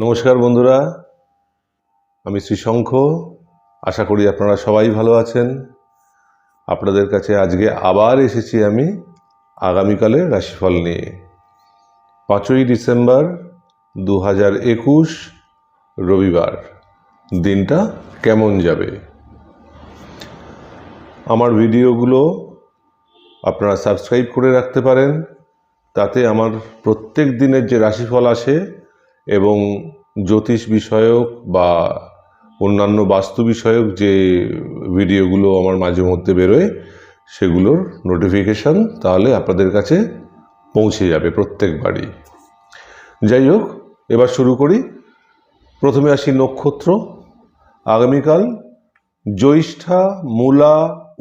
নমস্কার বন্ধুরা, আমি শ্রীশঙ্খ। আশা করি আপনারা সবাই ভালো আছেন। আপনাদের কাছে আজকে আবার এসেছি আমি আগামীকালের রাশিফল নিয়ে। 5ই ডিসেম্বর 2021 রবিবার। দিনটা কেমন যাবে? আমার ভিডিওগুলো আপনারা সাবস্ক্রাইব করে রাখতে পারেন, তাতে আমার প্রত্যেক দিনের যে রাশিফল আসে এবং জ্যোতিষ বিষয়ক বা অন্যান্য বাস্তু বিষয়ক যে ভিডিওগুলো আমার মাঝে মধ্যে বেরোয় সেগুলোর নোটিফিকেশান তাহলে আপনাদের কাছে পৌঁছে যাবে প্রত্যেকবারই। যাই হোক, এবার শুরু করি। প্রথমে আসি নক্ষত্র। আগামীকাল জ্যৈষ্ঠা, মূলা,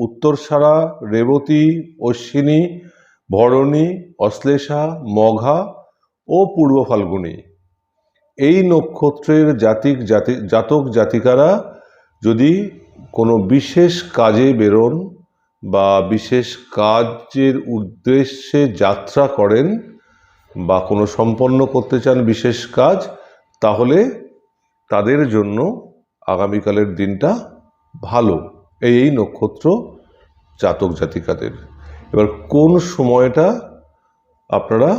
উত্তরসারা, রেবতী, অশ্বিনী, ভরণী, অশ্লেষা, মঘা ও পূর্ব ফাল্গুনী এই নক্ষত্রের জাতক জাতিকারা যদি কোনো বিশেষ কাজে বেরোন বা বিশেষ কাজের উদ্দেশ্যে যাত্রা করেন বা কোনো সম্পন্ন করতে চান বিশেষ কাজ, তাহলে তাদের জন্য আগামীকালের দিনটা ভালো এই নক্ষত্র জাতক জাতিকাদের। এবার কোন সময়টা আপনারা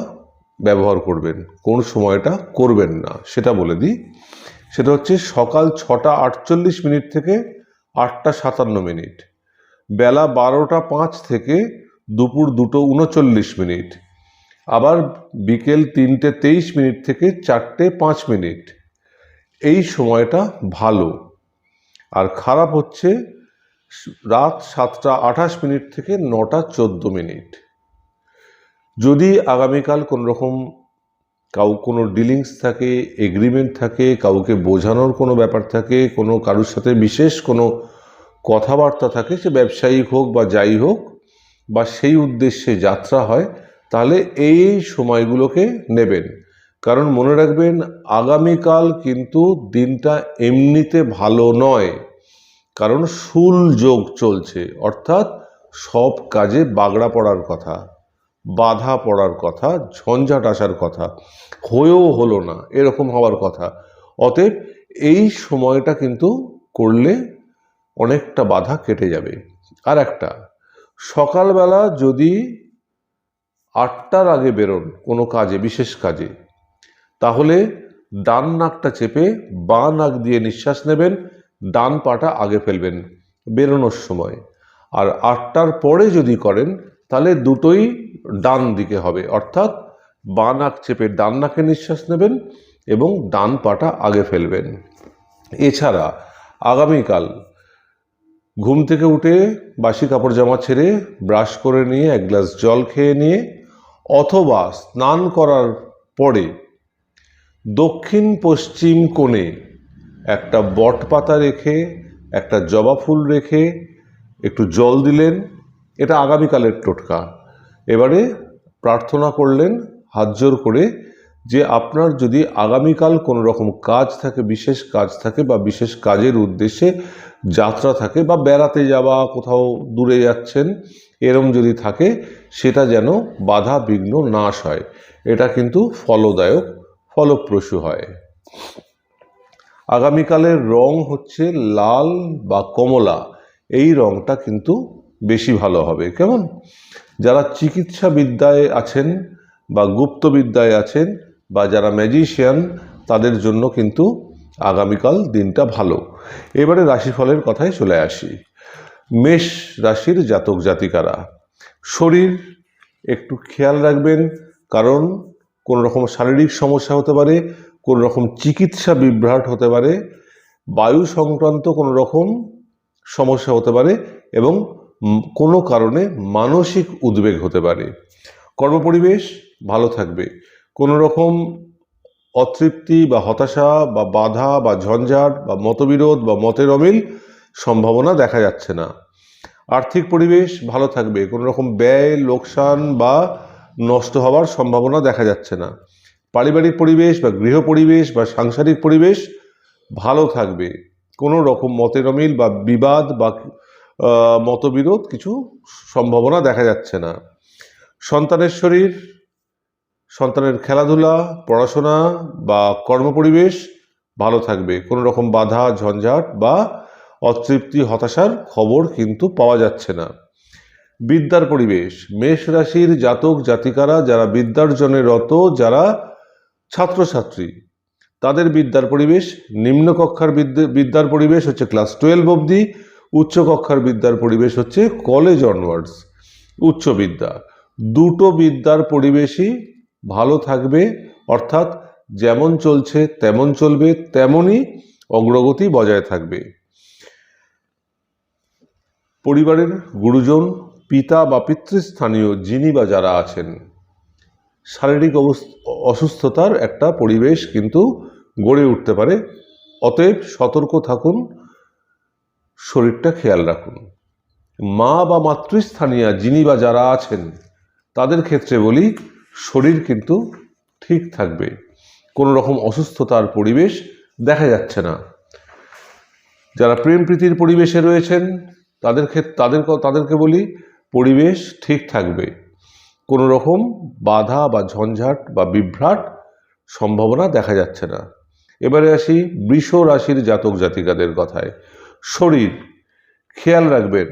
ব্যবহার করবেন, কোন সময়টা করবেন না সেটা বলে দিই। সেটা হচ্ছে সকাল 6টা 48 থেকে 8টা 57, বেলা 12টা 5 থেকে দুপুর 2টো 39, আবার বিকেল 3টে 23 থেকে 4টে 5। এই সময়টা ভালো। আর খারাপ হচ্ছে রাত 7টা 28 থেকে 9টা 14। যদি আগামীকাল কোনো রকম কোনো ডিলিংস থাকে, এগ্রিমেন্ট থাকে, কাউকে বোঝানোর কোনো ব্যাপার থাকে, কোনো কারোর সাথে বিশেষ কোনো কথাবার্তা থাকে, সে ব্যবসায়িক হোক বা যাই হোক, বা সেই উদ্দেশ্যে যাত্রা হয়, তাহলে এই সময়গুলোকে নেবেন। কারণ মনে রাখবেন, আগামীকাল কিন্তু দিনটা এমনিতে ভালো নয়। কারণ শুল যোগ চলছে, অর্থাৎ সব কাজে বাগড়া পড়ার কথা, বাধা পড়ার কথা, ঝঞ্ঝাট আসার কথা, হয়েও হলো না এরকম হওয়ার কথা। অতএব এই সময়টা কিন্তু করলে অনেকটা বাধা কেটে যাবে। আর একটা, সকালবেলা যদি 8টার আগে বেরোন কোনো কাজে, বিশেষ কাজে, তাহলে ডান নাকটা চেপে বাঁ নাক দিয়ে নিঃশ্বাস নেবেন, ডান পাটা আগে ফেলবেন বেরোনোর সময়। আর 8টার পরে যদি করেন তাহলে দুটোই ডান দিকে হবে, অর্থাৎ বাঁ নাক চেপে ডান নাকে নিঃশ্বাস নেবেন এবং ডান পাটা আগে ফেলবেন। এছাড়া আগামীকাল ঘুম থেকে উঠে বাসি কাপড় জামা ছেড়ে ব্রাশ করে নিয়ে 1 গ্লাস জল খেয়ে নিয়ে, অথবা স্নান করার পরে দক্ষিণ পশ্চিম কোণে একটা বট পাতা রেখে, একটা জবা ফুল রেখে একটু জল দিলেন। এটা আগামীকালের টোটকা। এবারে প্রার্থনা করলেন হাত জোর করে যে আপনার যদি আগামীকাল কোনো রকম কাজ থাকে, বিশেষ কাজ থাকে বা বিশেষ কাজের উদ্দেশ্যে যাত্রা থাকে বা বেড়াতে যাওয়া, কোথাও দূরে যাচ্ছেন, এরম যদি থাকে, সেটা যেন বাধা বিঘ্ন নাশ হয়। এটা কিন্তু ফলদায়ক, ফলপ্রসূ হয়। আগামীকালের রং হচ্ছে লাল বা কমলা। এই রংটা কিন্তু বেশি ভালো হবে। কেমন? যারা চিকিৎসা বিদ্যায় আছেন বা গুপ্তবিদ্যায় আছেন বা যারা ম্যাজিশিয়ান, তাদের জন্য কিন্তু আগামীকাল দিনটা ভালো। এবারে রাশিফলের কথায় চলে আসি। মেষ রাশির জাতক জাতিকারা, শরীর একটু খেয়াল রাখবেন, কারণ কোনো রকম শারীরিক সমস্যা হতে পারে, কোনো রকম চিকিৎসা বিভ্রাট হতে পারে, বায়ু সংক্রান্ত কোনো রকম সমস্যা হতে পারে এবং কোনো কারণে মানসিক উদ্বেগ হতে পারে। কর্মপরিবেশ ভালো থাকবে। কোনো রকম অতৃপ্তি বা হতাশা বা বাধা বা ঝঞ্ঝাট বা মতবিরোধ বা মতের অমিল সম্ভাবনা দেখা যাচ্ছে না। আর্থিক পরিবেশ ভালো থাকবে। কোনো রকম ব্যয়, লোকসান বা নষ্ট হওয়ার সম্ভাবনা দেখা যাচ্ছে না। পারিবারিক পরিবেশ বা গৃহ পরিবেশ বা সাংসারিক পরিবেশ ভালো থাকবে। কোনো রকম মতের অমিল বা বিবাদ বা মতবিরোধ কিছু সম্ভাবনা দেখা যাচ্ছে না। সন্তানের শরীর সন্তানের খেলাধুলা, পড়াশোনা বা কর্মপরিবেশ ভালো থাকবে। কোনো রকম বাধা, ঝঞ্ঝাট বা অতৃপ্তি, হতাশার খবর কিন্তু পাওয়া যাচ্ছে না। বিদ্যার পরিবেশ, মেষ রাশির জাতক জাতিকারা যারা বিদ্যার্জনে রত, যারা ছাত্রছাত্রী, তাদের বিদ্যার পরিবেশ, নিম্ন কক্ষার বিদ্যার পরিবেশ হচ্ছে ক্লাস 12 অবধি, উচ্চ কক্ষার বিদ্যার পরিবেশ হচ্ছে কলেজ অনওয়ার্ডস, উচ্চ বিদ্যা। দুটো বিদ্যার পরিবেশই ভালো থাকবে, অর্থাৎ যেমন চলছে তেমন চলবে, তেমনই অগ্রগতি বজায় থাকবে। পরিবারের গুরুজন, পিতা বা পিতৃস্থানীয় যিনি বা যারা আছেন, শারীরিক অসুস্থতার একটা পরিবেশ কিন্তু গড়ে উঠতে পারে। অতএব সতর্ক থাকুন, শরীরটা খেয়াল রাখুন। মা বা মাতৃস্থানীয় যিনি বা যারা আছেন, তাদের ক্ষেত্রে বলি শরীর কিন্তু ঠিক থাকবে, কোনো রকম অসুস্থতার পরিবেশ দেখা যাচ্ছে না। যারা প্রেম প্রীতির পরিবেশে রয়েছেন, তাদেরকে বলি পরিবেশ ঠিক থাকবে, কোনো রকম বাধা বা ঝঞ্ঝাট বা বিভ্রাট সম্ভাবনা দেখা যাচ্ছে না। এবারে আসি বৃষ রাশির জাতক জাতিকাদের কথায়। শরীর খেয়াল রাখবেন,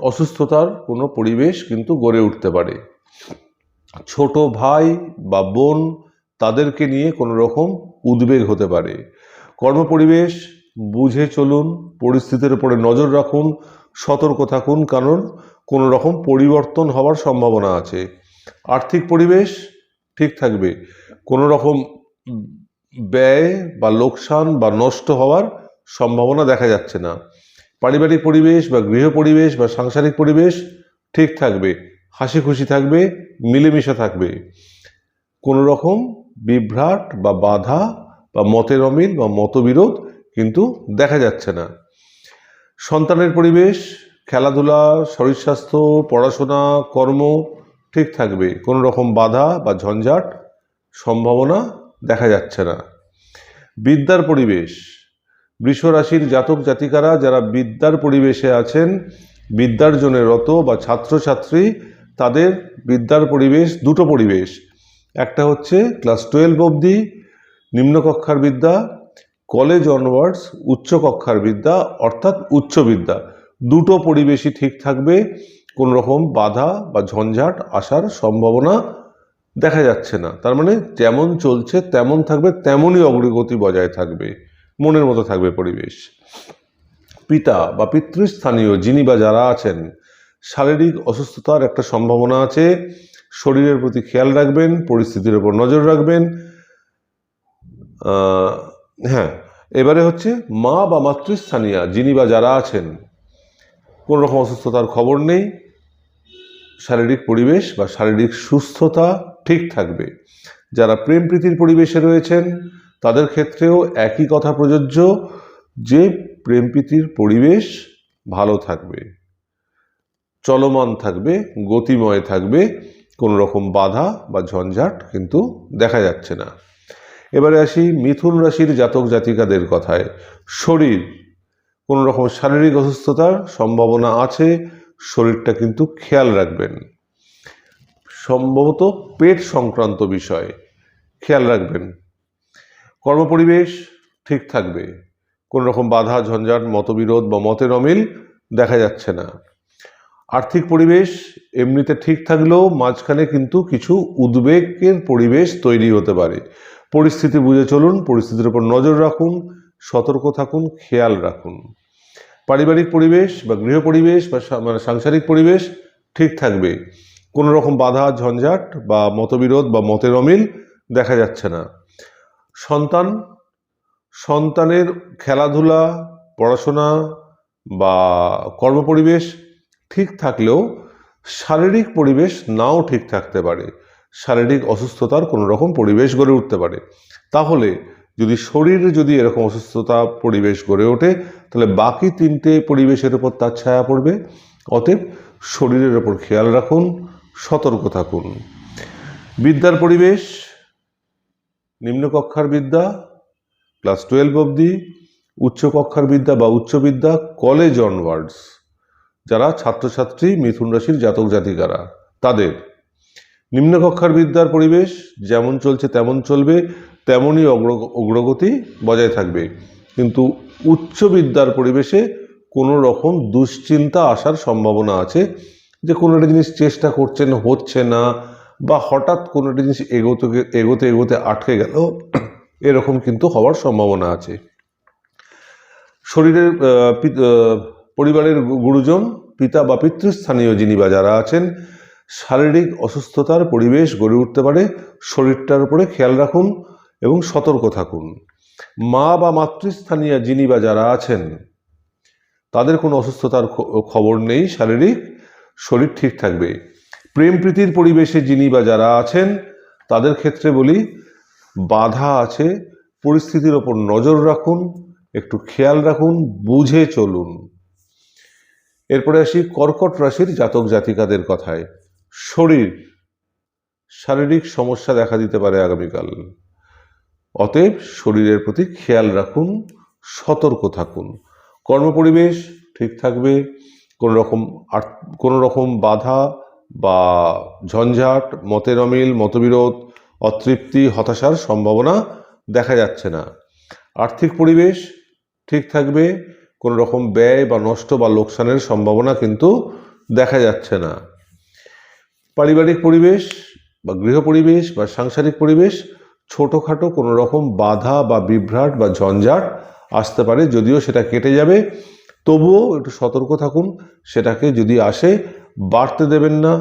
অসুস্থতার কোনো পরিবেশ কিন্তু গড়ে উঠতে পারে। ছোট ভাই বা বোন, তাদেরকে নিয়ে কোনো রকম উদ্বেগ হতে পারে। কর্মপরিবেশ বুঝে চলুন, পরিস্থিতির উপরে নজর রাখুন, সতর্ক থাকুন, কারণ কোনো রকম পরিবর্তন হওয়ার সম্ভাবনা আছে। আর্থিক পরিবেশ ঠিক থাকবে, কোনো রকম ব্যয় বা লোকসান বা নষ্ট হওয়ার সম্ভাবনা দেখা যাচ্ছে না। পারিবারিক পরিবেশ বা গৃহ পরিবেশ বা সাংসারিক পরিবেশ ঠিক থাকবে, হাসি খুশি থাকবে, মিলেমিশে থাকবে, কোনো রকম বিভ্রাট বা বাধা বা মতের অমিল বা মতবিরোধ কিন্তু দেখা যাচ্ছে না। সন্তানের পরিবেশ, খেলাধুলা, শরীর স্বাস্থ্য, পড়াশোনা, কর্ম ঠিক থাকবে, কোনো রকম বাধা বা ঝঞ্ঝাট সম্ভাবনা দেখা যাচ্ছে না। বিদ্যার পরিবেশ, বৃষ রাশির জাতক জাতিকারা যারা বিদ্যার পরিবেশে আছেন, বিদ্যার্জনে রত বা ছাত্রছাত্রী, তাদের বিদ্যার পরিবেশ দুটো পরিবেশ, একটা হচ্ছে ক্লাস 12 অবধি নিম্নকক্ষার বিদ্যা, কলেজ অনওয়ার্ডস উচ্চ কক্ষার বিদ্যা অর্থাৎ উচ্চ বিদ্যা। দুটো পরিবেশই ঠিক থাকবে, কোনো রকম বাধা বা ঝঞ্ঝাট আসার সম্ভাবনা দেখা যাচ্ছে না। তার মানে যেমন চলছে তেমন থাকবে, তেমনই অগ্রগতি বজায় থাকবে, মনের মতো থাকবে পরিবেশ। পিতা বা পিতৃস্থানীয় যিনি বা যারা আছেন, শারীরিক অসুস্থতার একটা সম্ভাবনা আছে, শরীরের প্রতি খেয়াল রাখবেন, পরিস্থিতির উপর নজর রাখবেন। হ্যাঁ, এবারে হচ্ছে মা বা মাতৃস্থানীয় যিনি বা যারা আছেন, কোনো রকম অসুস্থতার খবর নেই, শারীরিক পরিবেশ বা শারীরিক সুস্থতা ঠিক থাকবে। যারা প্রেম প্রীতির পরিবেশে রয়েছেন, তাদের ক্ষেত্রেও একই কথা প্রযোজ্য, যে প্রেম প্রীতির পরিবেশ ভালো থাকবে, চলমান থাকবে, গতিময় থাকবে, কোনো রকম বাধা বা ঝঞ্ঝাট কিন্তু দেখা যাচ্ছে না। এবারে আসি মিথুন রাশির জাতক জাতিকাদের কথায়। শরীর, কোনো রকম শারীরিক অসুস্থতার সম্ভাবনা আছে, শরীরটা কিন্তু খেয়াল রাখবেন, সম্ভবত পেট সংক্রান্ত বিষয় খেয়াল রাখবেন। কর্মপরিবেশ ঠিক থাকবে, কোনো রকম বাধা ঝঞ্ঝাট, মতবিরোধ বা মতের অমিল দেখা যাচ্ছে না। আর্থিক পরিবেশ এমনিতে ঠিক থাকলেও মাঝখানে কিন্তু কিছু উদ্বেগের পরিবেশ তৈরি হতে পারে। পরিস্থিতি বুঝে চলুন, পরিস্থিতির উপর নজর রাখুন, সতর্ক থাকুন, খেয়াল রাখুন। পারিবারিক পরিবেশ বা গৃহ পরিবেশ বা সাংসারিক পরিবেশ ঠিক থাকবে, কোনো রকম বাধা ঝঞ্ঝাট বা মতবিরোধ বা মতের অমিল দেখা যাচ্ছে না। সন্তানের খেলাধুলা, পড়াশোনা বা কর্মপরিবেশ ঠিক থাকলেও শারীরিক পরিবেশ নাও ঠিক থাকতে পারে, শারীরিক অসুস্থতার কোনো রকম পরিবেশ গড়ে উঠতে পারে। তাহলে শরীরে যদি এরকম অসুস্থতা পরিবেশ গড়ে ওঠে, তাহলে বাকি তিনটে পরিবেশের উপর তার ছায়া পড়বে। অতএব শরীরের ওপর খেয়াল রাখুন, সতর্ক থাকুন। বিদ্যার পরিবেশ, নিম্নকক্ষার বিদ্যা ক্লাস 12 অবধি, উচ্চ কক্ষার বিদ্যা বা উচ্চ বিদ্যা কলেজ অনওয়ার্ডস, যারা ছাত্রছাত্রী মিথুন রাশির জাতক জাতিকারা, তাদের নিম্নকক্ষার বিদ্যার পরিবেশ যেমন চলছে তেমন চলবে, তেমনই অগ্রগতি বজায় থাকবে। কিন্তু উচ্চ বিদ্যার পরিবেশে কোনো রকম দুশ্চিন্তা আসার সম্ভাবনা আছে, যে কোনো একটা জিনিস চেষ্টা করছেন হচ্ছে না, বা হঠাৎ কোনো একটা জিনিস এগোতে এগোতে আটকে গেল, এরকম কিন্তু হওয়ার সম্ভাবনা আছে। শরীরের পরিবারের গুরুজন, পিতা বা পিতৃস্থানীয় যিনি বা যারা আছেন, শারীরিক অসুস্থতার পরিবেশ গড়ে উঠতে পারে। শরীরটার উপরে খেয়াল রাখুন এবং সতর্ক থাকুন। মা বা মাতৃস্থানীয় যিনি বা যারা আছেন, তাদের কোনো অসুস্থতার খবর নেই, শারীরিক শরীর ঠিক থাকবে। প্রেম প্রীতির পরিবেশে যিনি বা যারা আছেন, তাদের ক্ষেত্রে বলি বাধা আছে, পরিস্থিতির ওপর নজর রাখুন, একটু খেয়াল রাখুন, বুঝে চলুন। এরপরে আসি কর্কট রাশির জাতক জাতিকাদের কথায়। শারীরিক সমস্যা দেখা দিতে পারে আগামীকাল, অতএব শরীরের প্রতি খেয়াল রাখুন, সতর্ক থাকুন। কর্মপরিবেশ ঠিক থাকবে, কোনো রকম বাধা বা ঝঞ্ঝাট, মতের অমিল, মতবিরোধ, অতৃপ্তি, হতাশার সম্ভাবনা দেখা যাচ্ছে না। আর্থিক পরিবেশ ঠিক থাকবে, কোনো রকম ব্যয় বা নষ্ট বা লোকসানের সম্ভাবনা কিন্তু দেখা যাচ্ছে না। পারিবারিক পরিবেশ বা গৃহ পরিবেশ বা সাংসারিক পরিবেশ ছোটোখাটো কোনো রকম বাধা বা বিভ্রাট বা ঝঞ্ঝাট আসতে পারে, যদিও সেটা কেটে যাবে, তবুও একটু সতর্ক থাকুন। সেটাকে যদি আসে বাড়তে দেবেন না,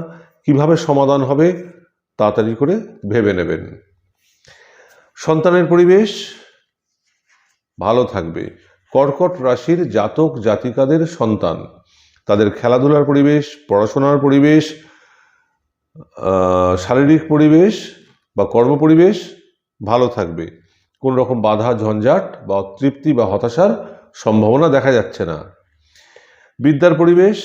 কিভাবে সমাধান হবে তাড়াতাড়ি করে ভেবে নেবেন। সন্তানের পরিবেশ ভালো থাকবে। কর্কট রাশির জাতক জাতিকাদের সন্তান, তাদের খেলাধুলার পরিবেশ, পড়াশোনার পরিবেশ, শারীরিক পরিবেশ বা কর্মপরিবেশ ভালো থাকবে। কোনো রকম বাধা ঝঞ্ঝাট বা অতৃপ্তি বা হতাশার সম্ভাবনা দেখা যাচ্ছে না। বিদ্যার পরিবেশ,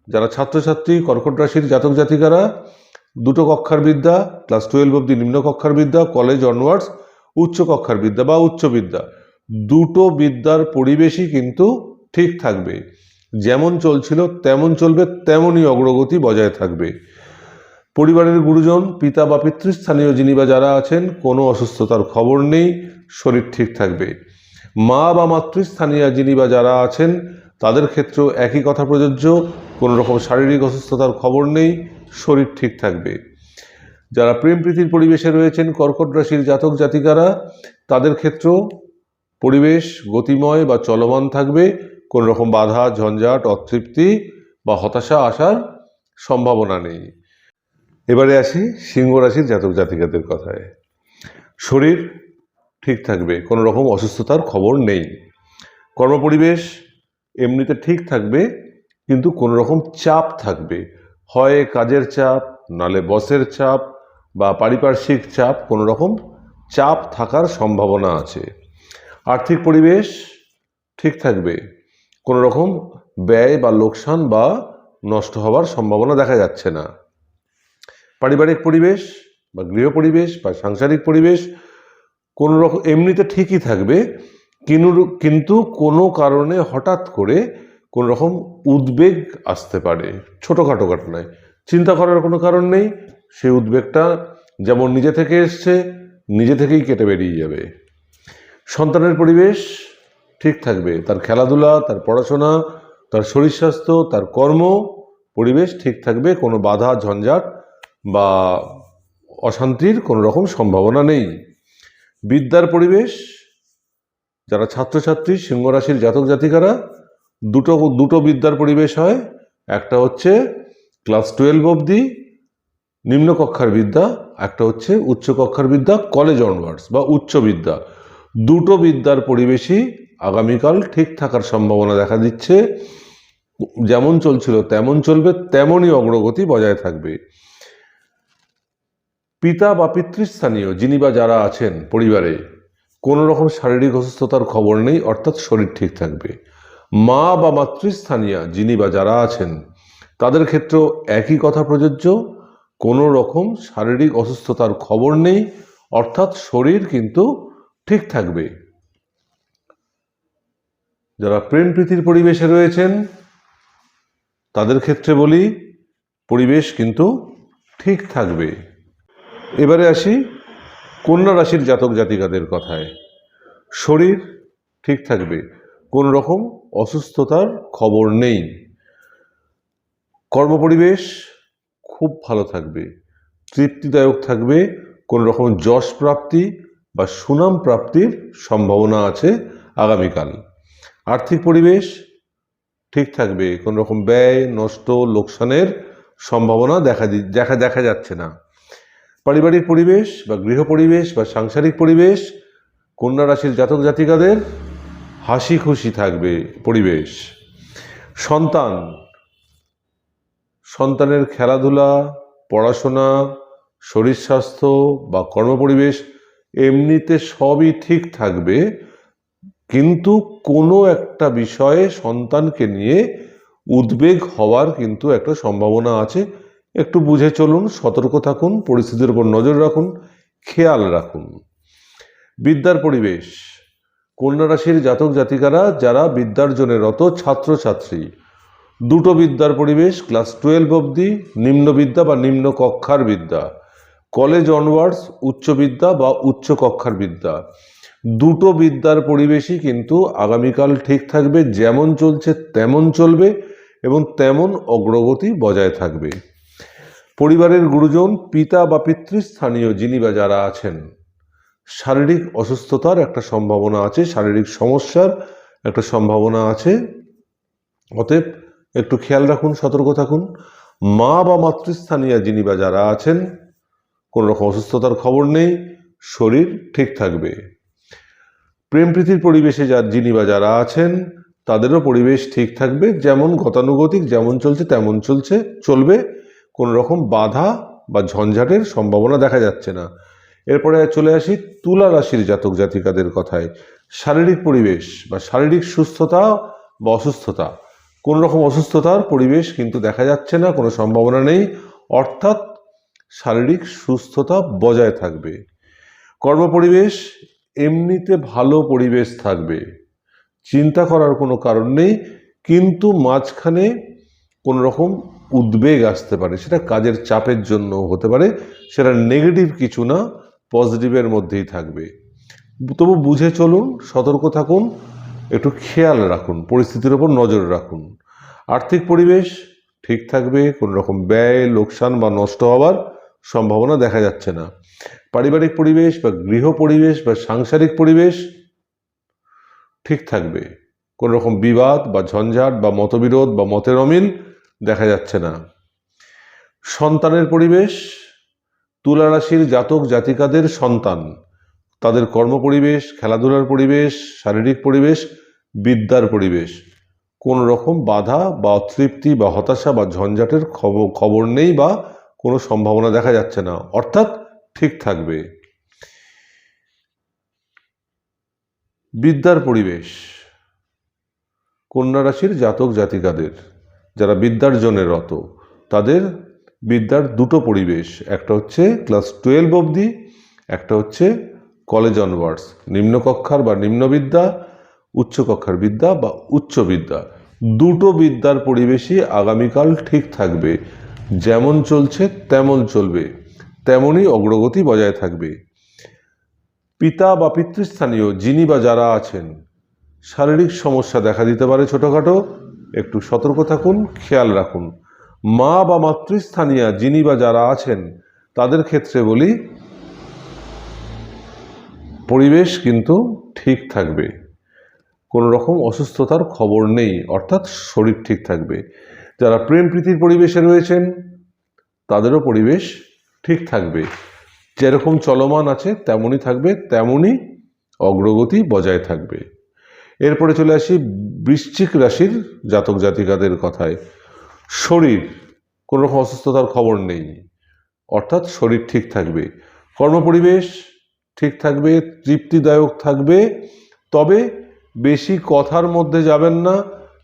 যারা ছাত্রছাত্রী কর্কট রাশির জাতক জাতিকারা, দুটো কক্ষার বিদ্যা, ক্লাস 12 অবধি নিম্ন কক্ষার বিদ্যা, কলেজ অনওয়ার্ডস উচ্চ কক্ষার বিদ্যা বা উচ্চ বিদ্যা, দুটো বিদ্যার পরিবেশই কিন্তু ঠিক থাকবে। যেমন চলছিল তেমন চলবে, তেমনই অগ্রগতি বজায় থাকবে। পরিবারের গুরুজন, পিতা বা পিতৃস্থানীয় যিনি বা যারা আছেন, কোনো অসুস্থতার খবর নেই, শরীর ঠিক থাকবে। মা বা মাতৃস্থানীয় যিনি বা যারা আছেন, তাদের ক্ষেত্রেও একই কথা প্রযোজ্য, কোনো রকম শারীরিক অসুস্থতার খবর নেই, শরীর ঠিক থাকবে। যারা প্রেম প্রীতির পরিবেশে রয়েছেন কর্কট রাশির জাতক জাতিকারা, তাদের ক্ষেত্রেও পরিবেশ গতিময় বা চলমান থাকবে, কোনো রকম বাধা ঝঞ্ঝাট, অতৃপ্তি বা হতাশা আসার সম্ভাবনা নেই। এবারে আসি সিংহ রাশির জাতক জাতিকাদের কথায়। শরীর ঠিক থাকবে, কোনো রকম অসুস্থতার খবর নেই। কর্মপরিবেশ এমনিতে ঠিক থাকবে, কিন্তু কোনো রকম চাপ থাকবে, হয় কাজের চাপ, নালে বসের চাপ বা পারিপার্শ্বিক চাপ, কোনো রকম চাপ থাকার সম্ভাবনা আছে। আর্থিক পরিবেশ ঠিক থাকবে, কোনো রকম ব্যয় বা লোকসান বা নষ্ট হওয়ার সম্ভাবনা দেখা যাচ্ছে না। পারিবারিক পরিবেশ বা গৃহ পরিবেশ বা সাংসারিক পরিবেশ কোনো রকম এমনিতে ঠিকই থাকবে, কিন্তু কোনো কারণে হঠাৎ করে কোনো রকম উদ্বেগ আসতে পারে ছোটোখাটো ঘটনায়। চিন্তা করার কোনো কারণ নেই, সেই উদ্বেগটা যেমন নিজে থেকে এসছে নিজে থেকেই কেটে বেরিয়ে যাবে। সন্তানের পরিবেশ ঠিক থাকবে, তার খেলাধুলা, তার পড়াশোনা, তার শরীর স্বাস্থ্য, তার কর্ম পরিবেশ ঠিক থাকবে, কোনো বাধা ঝঞ্ঝাট বা অশান্তির কোনো রকম সম্ভাবনা নেই। বিদ্যার পরিবেশ, যারা ছাত্রছাত্রী সিংহ রাশির জাতক জাতিকারা, দুটো বিদ্যার পরিবেশ হয়। একটা হচ্ছে ক্লাস 12 অবধি নিম্ন কক্ষার বিদ্যা, একটা হচ্ছে উচ্চ কক্ষার বিদ্যা, কলেজ অনওয়ার্ডস বা উচ্চ বিদ্যা। দুটো বিদ্যার পরিবেশই আগামীকাল ঠিক থাকার সম্ভাবনা দেখা দিচ্ছে। যেমন চলছিল তেমন চলবে, তেমনই অগ্রগতি বজায় থাকবে। পিতা বা পিতৃস্থানীয় যিনি বা যারা আছেন পরিবারে, কোনো রকম শারীরিক অসুস্থতার খবর নেই, অর্থাৎ শরীর ঠিক থাকবে। মা বা মাতৃস্থানীয় যিনি বা যারা আছেন, তাদের ক্ষেত্রেও একই কথা প্রযোজ্য, কোনো রকম শারীরিক অসুস্থতার খবর নেই, অর্থাৎ শরীর কিন্তু ঠিক থাকবে। যারা প্রেম প্রীতির পরিবেশে রয়েছেন, তাদের ক্ষেত্রে বলি পরিবেশ কিন্তু ঠিক থাকবে। এবারে আসি কন্যা রাশির জাতক জাতিকাদের কথায়। শরীর ঠিক থাকবে, কোন রকম অসুস্থতার খবর নেই। কর্মপরিবেশ খুব ভালো থাকবে, তৃপ্তিদায়ক থাকবে, কোন রকম যশ প্রাপ্তি বা সুনাম প্রাপ্তির সম্ভাবনা আছে আগামীকাল। আর্থিক পরিবেশ ঠিক থাকবে, কোন রকম ব্যয়, নষ্ট, লোকসানের সম্ভাবনা দেখা যাচ্ছে না। পারিবারিক পরিবেশ বা গৃহ পরিবেশ বা সাংসারিক পরিবেশ কন্যা রাশির জাতক জাতিকাদের হাসি খুশি থাকবে পরিবেশ। সন্তানের খেলাধুলা, পড়াশোনা, শরীর স্বাস্থ্য বা কর্মপরিবেশ এমনিতে সবই ঠিক থাকবে, কিন্তু কোনো একটা বিষয়ে সন্তানকে নিয়ে উদ্বেগ হওয়ার কিন্তু একটা সম্ভাবনা আছে। একটু বুঝে চলুন, সতর্ক থাকুন, পরিস্থিতির উপর নজর রাখুন, খেয়াল রাখুন। বিদ্যার পরিবেশ কন্যা রাশির জাতক জাতিকারা যারা বিদ্যার্জনে রত ছাত্রছাত্রী, দুটো বিদ্যার পরিবেশ, ক্লাস 12 অবধি নিম্ন বিদ্যা বা নিম্ন কক্ষার বিদ্যা, কলেজ অনওয়ার্ডস উচ্চ বিদ্যা বা উচ্চ কক্ষার বিদ্যা, দুটো বিদ্যার পরিবেশই কিন্তু আগামীকাল ঠিক থাকবে। যেমন চলছে তেমন চলবে এবং তেমন অগ্রগতি বজায় থাকবে। পরিবারের গুরুজন, পিতা বা পিতৃস্থানীয় যিনি বা যারা আছেন, শারীরিক অসুস্থতার একটা সম্ভাবনা আছে, শারীরিক সমস্যার একটা সম্ভাবনা আছে। অতএব একটু খেয়াল রাখুন, সতর্ক থাকুন। মা বা মাতৃস্থানীয় যিনি বা যারা আছেন, কোনো রকম অসুস্থতার খবর নেই, শরীর ঠিক থাকবে। প্রেম প্রীতির পরিবেশে যিনি বা যারা আছেন, তাদেরও পরিবেশ ঠিক থাকবে, যেমন গতানুগতিক, যেমন চলছে তেমন চলবে, কোনো রকম বাধা বা ঝঞ্ঝাটের সম্ভাবনা দেখা যাচ্ছে না। এরপরে চলে আসি তুলা রাশির জাতক জাতিকাদের কথায়। শারীরিক পরিবেশ বা শারীরিক সুস্থতা বা অসুস্থতা, কোন রকম অসুস্থতার পরিবেশ কিন্তু দেখা যাচ্ছে না, কোনো সম্ভাবনা নেই, অর্থাৎ শারীরিক সুস্থতা বজায় থাকবে। কর্মপরিবেশ এমনিতে ভালো পরিবেশ থাকবে, চিন্তা করার কোনো কারণ নেই, কিন্তু মাঝখানে কোন রকম উদ্বেগ আসতে পারে, সেটা কাজের চাপের জন্য হতে পারে, সেটা নেগেটিভ কিছু না, পজিটিভের মধ্যেই থাকবে। তবু বুঝে চলুন, সতর্ক থাকুন, একটু খেয়াল রাখুন, পরিস্থিতির ওপর নজর রাখুন। আর্থিক পরিবেশ ঠিক থাকবে, কোনো রকম ব্যয়, লোকসান বা নষ্ট হওয়ার সম্ভাবনা দেখা যাচ্ছে না। পারিবারিক পরিবেশ বা গৃহ পরিবেশ বা সাংসারিক পরিবেশ ঠিক থাকবে, কোনো রকম বিবাদ বা ঝঞ্ঝাট বা মতবিরোধ বা মতের অমিল দেখা যাচ্ছে না। সন্তানের পরিবেশ, তুলা রাশির জাতক জাতিকাদের সন্তান, তাদের কর্মপরিবেশ, খেলাধুলার পরিবেশ, শারীরিক পরিবেশ, বিদ্যার পরিবেশ, কোনো রকম বাধা বা অতৃপ্তি বা হতাশা বা ঝঞ্ঝাটের খবর নেই বা কোনো সম্ভাবনা দেখা যাচ্ছে না, অর্থাৎ ঠিক থাকবে। বিদ্যার পরিবেশ কন্যা রাশির জাতক জাতিকাদের যারা বিদ্যার্জনে রত, তাদের বিদ্যার দুটো পরিবেশ, একটা হচ্ছে ক্লাস 12 অবধি, একটা হচ্ছে কলেজ অনওয়ার্ডস, নিম্নকক্ষার বা নিম্নবিদ্যা, উচ্চকক্ষার বিদ্যা বা উচ্চ বিদ্যা, দুটো বিদ্যার পরিবেশই আগামীকাল ঠিক থাকবে, যেমন চলছে তেমন চলবে, তেমনই অগ্রগতি বজায় থাকবে। পিতা বা পিতৃস্থানীয় যিনি বা যারা আছেন, শারীরিক সমস্যা দেখা দিতে পারে ছোটোখাটো, একটু সতর্ক থাকুন, খেয়াল রাখুন। মা বা মাতৃস্থানীয় যিনি বা যারা আছেন, তাদের ক্ষেত্রে বলি পরিবেশ কিন্তু ঠিক থাকবে, কোনো রকম অসুস্থতার খবর নেই, অর্থাৎ শরীর ঠিক থাকবে। যারা প্রেম প্রীতির পরিবেশে রয়েছেন, তাদেরও পরিবেশ ঠিক থাকবে, যেরকম চলমান আছে তেমনই থাকবে, তেমনই অগ্রগতি বজায় থাকবে। এরপরে চলে আসি বৃশ্চিক রাশির জাতক জাতিকাদের কথায়। শরীর কোনো রকম অসুস্থতার খবর নেই, অর্থাৎ শরীর ঠিক থাকবে। কর্মপরিবেশ ঠিক থাকবে, তৃপ্তিদায়ক থাকবে, তবে বেশি কথার মধ্যে যাবেন না,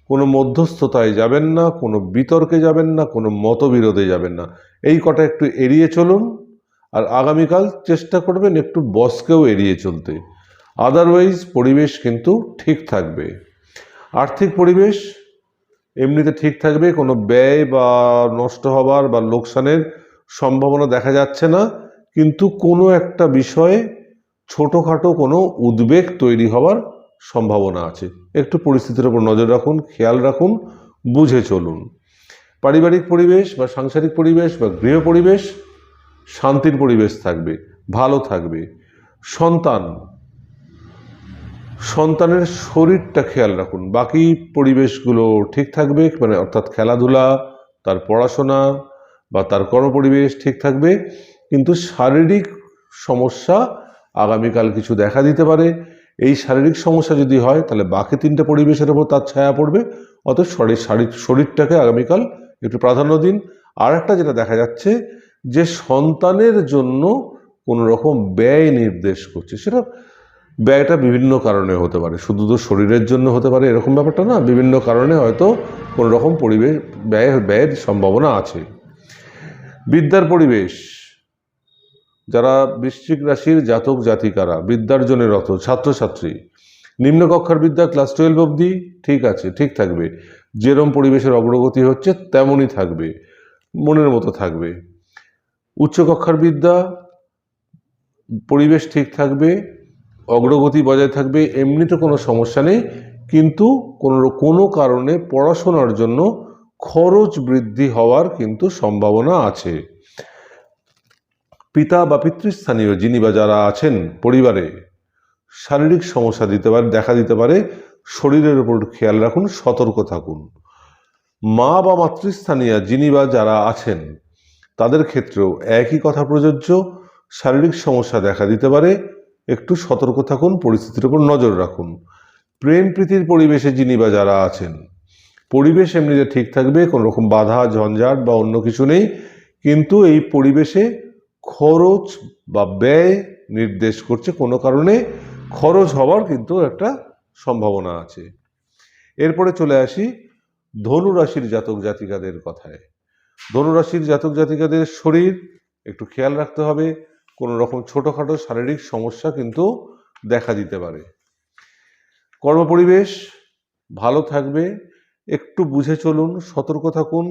কোনো মধ্যস্থতায় যাবেন না, কোনো বিতর্কে যাবেন না, কোনো মতবিরোধে যাবেন না, এই কটা একটু এড়িয়ে চলুন। আর আগামীকাল চেষ্টা করবেন একটু বসকেও এড়িয়ে চলতে, আদারওয়াইজ পরিবেশ কিন্তু ঠিক থাকবে। আর্থিক পরিবেশ এমনিতে ঠিক থাকবে, কোনো ব্যয় বা নষ্ট হবার বা লোকসানের সম্ভাবনা দেখা যাচ্ছে না, কিন্তু কোনো একটা বিষয়ে ছোটোখাটো কোনো উদ্বেগ তৈরি হওয়ার সম্ভাবনা আছে। একটু পরিস্থিতির উপর নজর রাখুন, খেয়াল রাখুন, বুঝে চলুন। পারিবারিক পরিবেশ বা সাংসারিক পরিবেশ বা গৃহ পরিবেশ শান্তির পরিবেশ থাকবে, ভালো থাকবে। সন্তানের শরীরটা খেয়াল রাখুন, বাকি পরিবেশগুলো ঠিক থাকবে, মানে অর্থাৎ খেলাধুলা, তার পড়াশোনা বা তার কর্মপরিবেশ ঠিক থাকবে, কিন্তু শারীরিক সমস্যা আগামীকাল কিছু দেখা দিতে পারে। এই শারীরিক সমস্যা যদি হয় তাহলে বাকি তিনটে পরিবেশের ওপর তার ছায়া পড়বে, অতএব শরীরটাকে আগামীকাল একটু প্রাধান্য দিন। আর একটা যেটা দেখা যাচ্ছে যে সন্তানের জন্য কোনো রকম ব্যয় নির্দেশ করছে, সেটা ব্যয়টা বিভিন্ন কারণে হতে পারে, শুধু তো শরীরের জন্য হতে পারে এরকম ব্যাপারটা না, বিভিন্ন কারণে হয়তো কোনো রকম পরিবেশ ব্যয়ের সম্ভাবনা আছে। বিদ্যার পরিবেশ, যারা বৃশ্চিক রাশির জাতক জাতিকারা, বিদ্যার জন্য রত ছাত্রছাত্রী, নিম্নকক্ষার বিদ্যা ক্লাস 12 অবধি ঠিক আছে, ঠিক থাকবে, যেরম পরিবেশের অগ্রগতি হচ্ছে তেমনই থাকবে, মনের মতো থাকবে। উচ্চকক্ষার বিদ্যা পরিবেশ ঠিক থাকবে, অগ্রগতি বজায় থাকবে, এমনিতে কোনো সমস্যা নেই, কিন্তু কোনো কারণে পড়াশোনার জন্য খরচ বৃদ্ধি হওয়ার কিন্তু সম্ভাবনা আছে। পিতা বা পিতৃস্থানীয় যিনি বা যারা আছেন পরিবারে, শারীরিক সমস্যা দেখা দিতে পারে, শরীরের উপর খেয়াল রাখুন, সতর্ক থাকুন। মা বা মাতৃস্থানীয় যিনি বা যারা আছেন তাদের ক্ষেত্রেও একই কথা প্রযোজ্য, শারীরিক সমস্যা দেখা দিতে পারে, একটু সতর্ক থাকুন, পরিস্থিতির উপর নজর রাখুন। প্রেম প্রীতির পরিবেশে যিনি বা যারা আছেন, পরিবেশ এমনিতে ঠিক থাকবে, কোনো রকম বাধা ঝঞ্ঝাট বা অন্য কিছু নেই, কিন্তু এই পরিবেশে খরচ বা ব্যয় নির্দেশ করছে, কোনো কারণে খরচ হওয়ার কিন্তু একটা সম্ভাবনা আছে। এরপরে চলে আসি ধনু রাশির জাতক জাতিকাদের কথায়। ধনুরাশির জাতক জাতিকাদের শরীর একটু খেয়াল রাখতে হবে, কোনো রকম ছোটোখাটো শারীরিক সমস্যা কিন্তু দেখা দিতে পারে। কর্মপরিবেশ ভালো থাকবে, একটু বুঝে চলুন, সতর্ক থাকুন,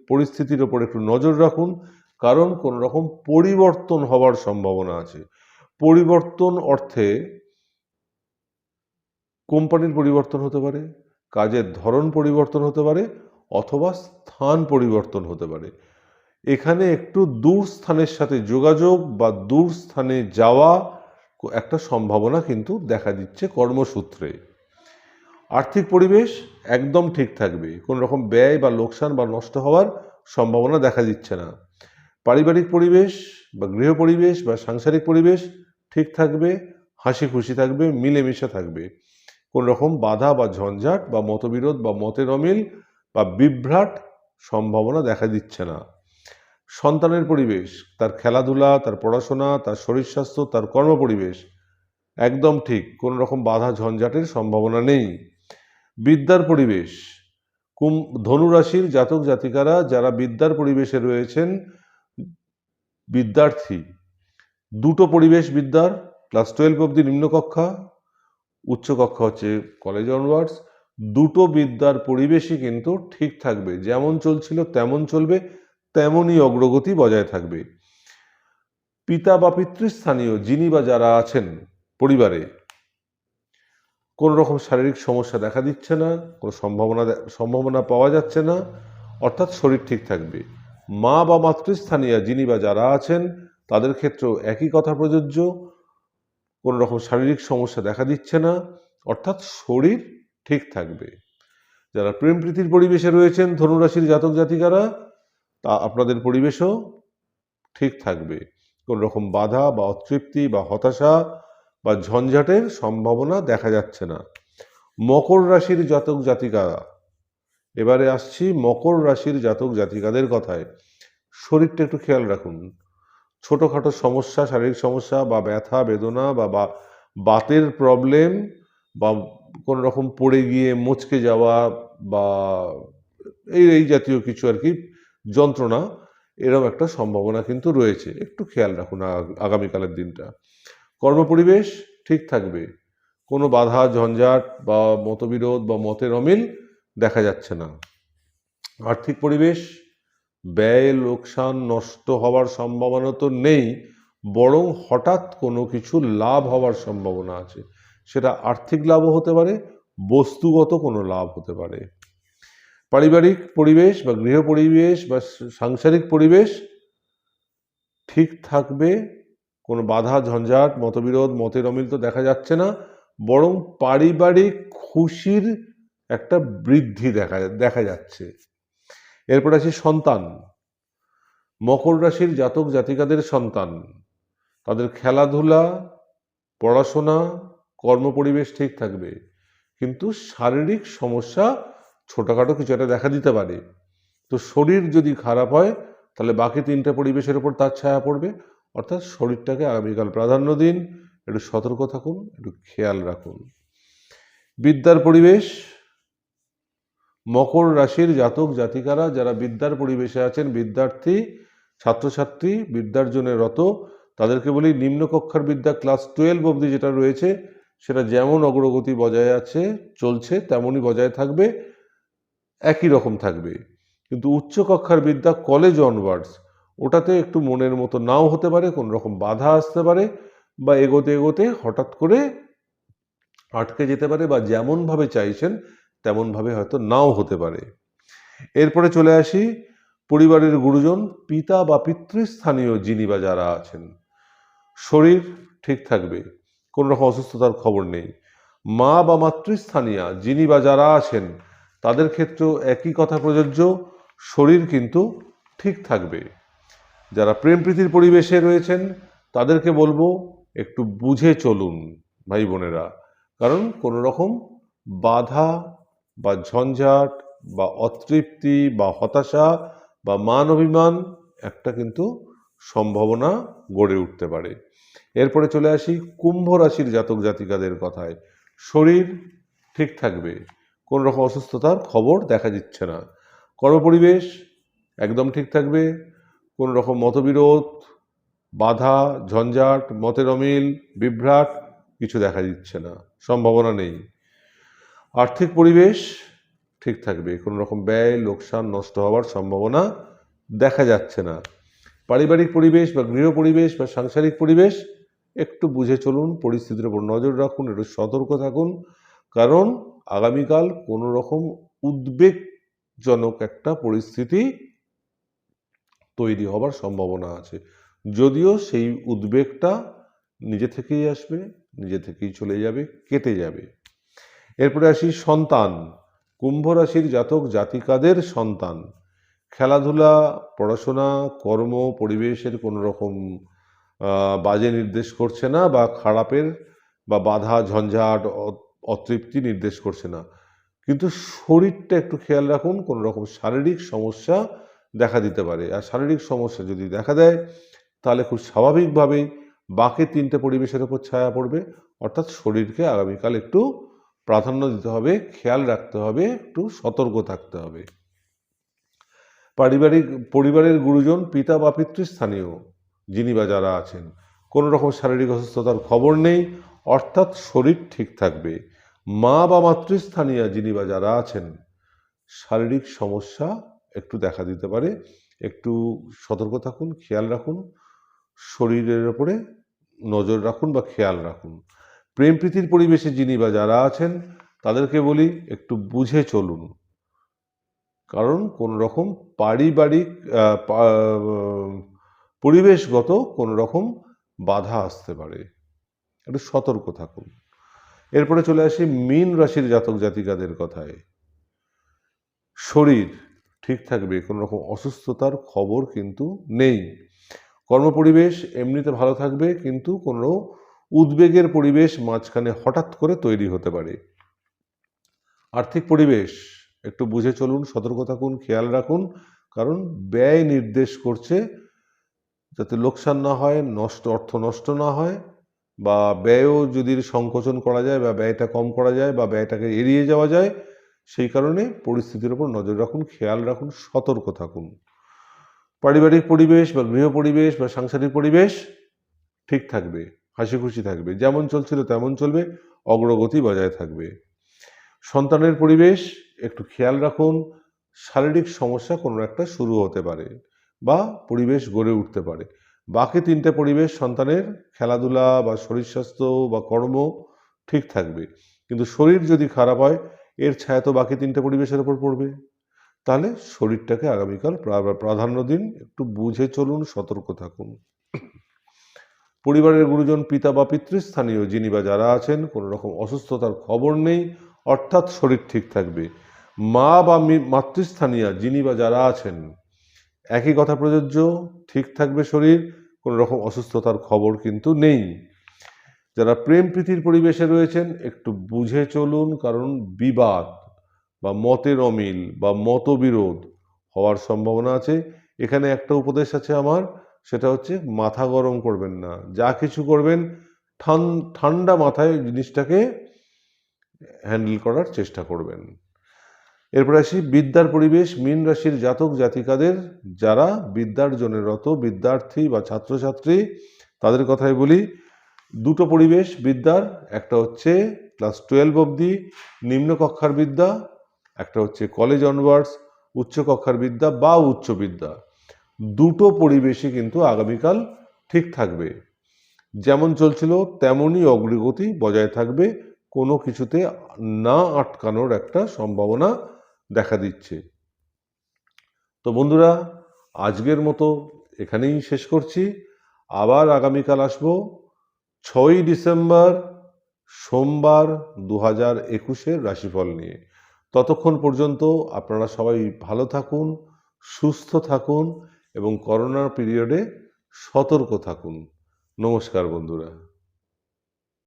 পরিস্থিতির ওপর একটু নজর রাখুন, কারণ কোনো রকম পরিবর্তন হওয়ার সম্ভাবনা আছে। পরিবর্তন অর্থে কোম্পানির পরিবর্তন হতে পারে, কাজের ধরন পরিবর্তন হতে পারে, অথবা স্থান পরিবর্তন হতে পারে। এখানে একটু দূর স্থানের সাথে যোগাযোগ বা দূর স্থানে যাওয়া একটা সম্ভাবনা কিন্তু দেখা দিচ্ছে কর্মসূত্রে। আর্থিক পরিবেশ একদম ঠিক থাকবে, কোনো রকম ব্যয় বা লোকসান বা নষ্ট হওয়ার সম্ভাবনা দেখা দিচ্ছে না। পারিবারিক পরিবেশ বা গৃহ পরিবেশ বা সাংসারিক পরিবেশ ঠিক থাকবে, হাসি খুশি থাকবে, মিলেমিশে থাকবে, কোনো রকম বাধা বা ঝঞ্ঝাট বা মতবিরোধ বা মতের অমিল বা বিভ্রাট সম্ভাবনা দেখা দিচ্ছে না। সন্তানের পরিবেশ, তার খেলাধুলা, তার পড়াশোনা, তার শরীর স্বাস্থ্য, তার কর্মপরিবেশ একদম ঠিক, কোনো রকম বাধা ঝঞ্ঝাটের সম্ভাবনা নেই। বিদ্যার পরিবেশ, ধনুরাশির জাতক জাতিকারা যারা বিদ্যার পরিবেশে রয়েছেন, বিদ্যার্থী, দুটো পরিবেশ বিদ্যার, ক্লাস 12 অবধি নিম্নকক্ষা, উচ্চকক্ষা হচ্ছে কলেজ অনওয়ার্ডস, দুটো বিদ্যার পরিবেশই কিন্তু ঠিক থাকবে, যেমন চলছিল তেমন চলবে, তেমনই অগ্রগতি বজায় থাকবে। পিতা বা পিতৃস্থানীয় যিনি বা যারা আছেন পরিবারে, কোনো রকম শারীরিক সমস্যা দেখা দিচ্ছে না, কোনো সম্ভাবনা পাওয়া যাচ্ছে না, অর্থাৎ শরীর ঠিক থাকবে। মা বা মাতৃস্থানীয় যিনি বা যারা আছেন তাদের ক্ষেত্রেও একই কথা প্রযোজ্য, কোনো রকম শারীরিক সমস্যা দেখা দিচ্ছে না, অর্থাৎ শরীর ঠিক থাকবে। যারা প্রেম প্রীতির পরিবেশে রয়েছেন ধনুরাশির জাতক জাতিকারা, তা আপনাদের পরিবেশও ঠিক থাকবে, কোনো রকম বাধা বা অতৃপ্তি বা হতাশা বা ঝঞ্ঝাটের সম্ভাবনা দেখা যাচ্ছে না। মকর রাশির জাতক জাতিকারা, এবারে আসছি মকর রাশির জাতক জাতিকাদের কথায়। শরীরটা একটু খেয়াল রাখুন, ছোটোখাটো সমস্যা, শারীরিক সমস্যা বা ব্যথা বেদনা বা বাতের প্রবলেম বা কোনো রকম পড়ে গিয়ে মচকে যাওয়া বা এই জাতীয় কিছু আর কি যন্ত্রণা, এরকম একটা সম্ভাবনা কিন্তু রয়েছে, একটু খেয়াল রাখুন আগামীকালের দিনটা। কর্মপরিবেশ ঠিক থাকবে, কোনো বাধা ঝঞ্ঝাট বা মতবিরোধ বা মতের অমিল দেখা যাচ্ছে না। আর্থিক পরিবেশ ব্যয় লোকসান নষ্ট হওয়ার সম্ভাবনা তো নেই, বরং হঠাৎ কোনো কিছু লাভ হওয়ার সম্ভাবনা আছে। সেটা আর্থিক লাভও হতে পারে, বস্তুগত কোনো লাভ হতে পারে। পারিবারিক পরিবেশ বা গৃহ পরিবেশ বা সাংসারিক পরিবেশ ঠিক থাকবে, কোনো বাধা ঝঞ্ঝাট মতবিরোধ মতের অমিল তো দেখা যাচ্ছে না, বরং পারিবারিক খুশির একটা বৃদ্ধি দেখা যাচ্ছে। এরপর আছে সন্তান। মকর রাশির জাতক জাতিকাদের সন্তান, তাদের খেলাধুলা, পড়াশোনা, কর্মপরিবেশ ঠিক থাকবে, কিন্তু শারীরিক সমস্যা ছোটোখাটো কিছু একটা দেখা দিতে পারে। তো শরীর যদি খারাপ হয় তাহলে বাকি তিনটে পরিবেশের উপর তার ছায়া পড়বে, অর্থাৎ শরীরটাকে আগামীকাল প্রাধান্য দিন, একটু সতর্ক থাকুন, একটু খেয়াল রাখুন। বিদ্যার পরিবেশ, মকর রাশির জাতক জাতিকারা যারা বিদ্যার পরিবেশে আছেন, বিদ্যার্থী ছাত্রছাত্রী, বিদ্যার জন্য রত, তাদেরকে বলি নিম্নকক্ষার বিদ্যা ক্লাস 12 অবধি যেটা রয়েছে সেটা যেমন অগ্রগতি বজায় আছে চলছে তেমনই বজায় থাকবে, একই রকম থাকবে। কিন্তু উচ্চকক্ষার বিদ্যা কলেজ অনওয়ার্ডস, ওটাতে একটু মনের মতো নাও হতে পারে, কোনো রকম বাধা আসতে পারে, বা এগোতে এগোতে হঠাৎ করে আটকে যেতে পারে, বা যেমনভাবে চাইছেন তেমনভাবে হয়তো নাও হতে পারে। এরপরে চলে আসি পরিবারের গুরুজন, পিতা বা পিতৃস্থানীয় যিনি বা যারা আছেন, শরীর ঠিক থাকবে, কোনো রকম অসুস্থতার খবর নেই। মা বা মাতৃস্থানীয়া যিনি বা যারা আছেন তাদের ক্ষেত্রেও একই কথা প্রযোজ্য, শরীর কিন্তু ঠিক থাকবে। যারা প্রেম প্রীতির পরিবেশে রয়েছেন তাদেরকে বলবো একটু বুঝে চলুন ভাই বোনেরা, কারণ কোনো রকম বাধা বা ঝঞ্ঝাট বা অতৃপ্তি বা হতাশা বা মান অভিমান একটা কিন্তু সম্ভাবনা গড়ে উঠতে পারে। এরপরে চলে আসি কুম্ভ রাশির জাতক জাতিকাদের কথায়, শরীর ঠিক থাকবে, কোনো রকম অসুস্থতার খবর দেখা দিচ্ছে না। কর্মপরিবেশ একদম ঠিক থাকবে, কোনো রকম মতবিরোধ, বাধা ঝঞ্ঝাট মতের অমিল বিভ্রাট কিছু দেখা দিচ্ছে না, সম্ভাবনা নেই। আর্থিক পরিবেশ ঠিক থাকবে, কোনো রকম ব্যয় লোকসান নষ্ট হওয়ার সম্ভাবনা দেখা যাচ্ছে না। পারিবারিক পরিবেশ বা গৃহ পরিবেশ বা সাংসারিক পরিবেশ একটু বুঝে চলুন, পরিস্থিতির উপর নজর রাখুন, একটু সতর্ক থাকুন, কারণ আগামীকাল কোনো রকম উদ্বেগজনক একটা পরিস্থিতি তৈরি হবার সম্ভাবনা আছে, যদিও সেই উদ্বেগটা নিজে থেকেই আসবে, নিজে থেকেই চলে যাবে, কেটে যাবে। এরপরে আসি সন্তান। কুম্ভ রাশির জাতক জাতিকাদের সন্তান, খেলাধুলা, পড়াশোনা, কর্ম পরিবেশের কোনো রকম বাজে নির্দেশ করছে না, বা খারাপের বা বাধা ঝঞ্ঝাট অতৃপ্তি নির্দেশ করছে না, কিন্তু শরীরটা একটু খেয়াল রাখুন, কোনো রকম শারীরিক সমস্যা দেখা দিতে পারে। আর শারীরিক সমস্যা যদি দেখা দেয় তাহলে খুব স্বাভাবিকভাবেই বাকি তিনটে পরিবেশের উপর ছায়া পড়বে, অর্থাৎ শরীরকে আগামীকাল একটু প্রাধান্য দিতে হবে, খেয়াল রাখতে হবে, একটু সতর্ক থাকতে হবে। পরিবারের গুরুজন পিতা বা পিতৃস্থানীয় যিনি বা যারা আছেন, কোনো রকম শারীরিক অসুস্থতার খবর নেই, অর্থাৎ শরীর ঠিক থাকবে। মা বা মাতৃস্থানীয় যিনি বা যারা আছেন, শারীরিক সমস্যা একটু দেখা দিতে পারে, একটু সতর্ক থাকুন, খেয়াল রাখুন, শরীরের ওপরে নজর রাখুন বা খেয়াল রাখুন। প্রেম প্রীতির পরিবেশে যিনি বা যারা আছেন তাদেরকে বলি একটু বুঝে চলুন, কারণ কোনো রকম পারিবারিক পরিবেশগত কোনো রকম বাধা আসতে পারে, একটু সতর্ক থাকুন। এরপরে চলে আসি মীন রাশির জাতক জাতিকাদের কথায়, শরীর ঠিক থাকবে, কোনো রকম অসুস্থতার খবর কিন্তু নেই। কর্মপরিবেশ এমনিতে ভালো থাকবে, কিন্তু কোনো উদ্বেগের পরিবেশ মাঝখানে হঠাৎ করে তৈরি হতে পারে। আর্থিক পরিবেশ একটু বুঝে চলুন, সতর্ক থাকুন, খেয়াল রাখুন, কারণ ব্যয় নির্দেশ করছে যাতে লোকসান না হয়, অর্থ নষ্ট না হয়, বা ব্যয়ও যদি সংকোচন করা যায় বা ব্যয়টা কম করা যায় বা ব্যয়টাকে এড়িয়ে যাওয়া যায়, সেই কারণে পরিস্থিতির উপর নজর রাখুন, খেয়াল রাখুন, সতর্ক থাকুন। পারিবারিক পরিবেশ বা গৃহ পরিবেশ বা সাংসারিক পরিবেশ ঠিক থাকবে, হাসি খুশি থাকবে, যেমন চলছিল তেমন চলবে, অগ্রগতি বজায় থাকবে। সন্তানের পরিবেশ একটু খেয়াল রাখুন, শারীরিক সমস্যা কোনো একটা শুরু হতে পারে বা পরিবেশ গড়ে উঠতে পারে। বাকি 3টে পরিবেশ সন্তানের খেলাধুলা বা শরীর স্বাস্থ্য বা কর্ম ঠিক থাকবে, কিন্তু শরীর যদি খারাপ হয় এর ছায়া তো বাকি 3টে পরিবেশের ওপর পড়বে। তাহলে শরীরটাকে আগামীকাল প্রাধান্য দিন, একটু বুঝে চলুন, সতর্ক থাকুন। পরিবারের গুরুজন পিতা বা পিতৃস্থানীয় যিনি বা যারা আছেন কোনো রকম অসুস্থতার খবর নেই, অর্থাৎ শরীর ঠিক থাকবে। মা বা মাতৃস্থানীয় যিনি বা যারা আছেন একই কথা প্রযোজ্য, ঠিক থাকবে শরীর, কোনো রকম অসুস্থতার খবর কিন্তু নেই। যারা প্রেম প্রীতির পরিবেশে রয়েছেন একটু বুঝে চলুন, কারণ বিবাদ বা মতের অমিল বা মতবিরোধ হওয়ার সম্ভাবনা আছে। এখানে একটা উপদেশ আছে আমার, সেটা হচ্ছে মাথা গরম করবেন না, যা কিছু করবেন ঠান্ডা মাথায় জিনিসটাকে হ্যান্ডেল করার চেষ্টা করবেন। এরপর আসি বিদ্যার পরিবেশ। মীন রাশির জাতক জাতিকাদের যারা বিদ্যার্জনে রত বিদ্যার্থী বা ছাত্রছাত্রী তাদের কথাই বলি। দুটো পরিবেশ বিদ্যার, একটা হচ্ছে ক্লাস 12 অবধি নিম্ন কক্ষার বিদ্যা, একটা হচ্ছে কলেজ অনওয়ার্ডস উচ্চ কক্ষার বিদ্যা বা উচ্চ বিদ্যা। দুটো পরিবেশই কিন্তু আগামীকাল ঠিক থাকবে, যেমন চলছিল তেমনই অগ্রগতি বজায় থাকবে, কোনো কিছুতে না আটকানোর একটা সম্ভাবনা দেখা দিচ্ছে। তো বন্ধুরা, আজকের মতো এখানেই শেষ করছি। আবার আগামীকাল আসবো 6ই ডিসেম্বর সোমবার 2021-এর রাশিফল নিয়ে। ততক্ষণ পর্যন্ত আপনারা সবাই ভালো থাকুন, সুস্থ থাকুন এবং করোনার পিরিয়ডে সতর্ক থাকুন। নমস্কার বন্ধুরা।